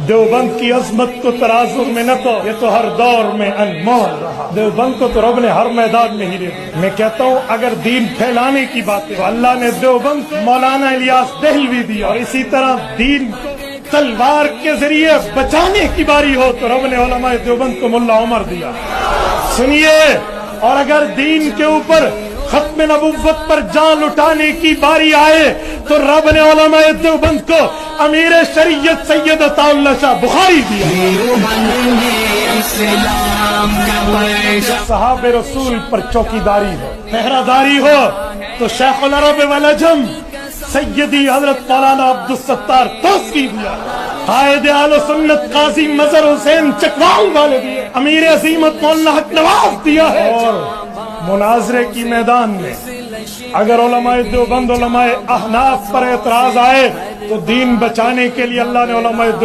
دیوبند کی عظمت کو ترازو میں نہ تو، یہ تو ہر دور میں انمول رہا۔ دیوبند کو تو رب نے ہر میدان میں ہیرے دیے۔ میں کہتا ہوں اگر دین پھیلانے کی بات ہے تو اللہ نے دیوبند مولانا الیاس دہلوی دیا، اور اسی طرح دین تلوار کے ذریعے بچانے کی باری ہو تو رب نے علماء دیوبند کو ملا عمر دیا۔ سنیے، اور اگر دین کے اوپر ختم نبوت پر جان لٹانے کی باری آئے تو رب نے علماء دیوبند کو امیر شریعت سید عطا اللہ شاہ بخاری دیا۔ صحاب رسول پر چوکیداری ہو، پہرہ داری ہو تو شیخ العرب والعجم سیدی حضرت مولانا عبدالستار توسکی دیا۔ قائد اہل سنت قاضی مظہر حسین چکوال والے دیے، امیر عظیمت مولانا حق نواز دیا ہے۔ اور مناظرے کی میدان میں اگر علماء دیوبند علماء احناف پر اعتراض آئے تو دین بچانے کے لیے اللہ نے علماء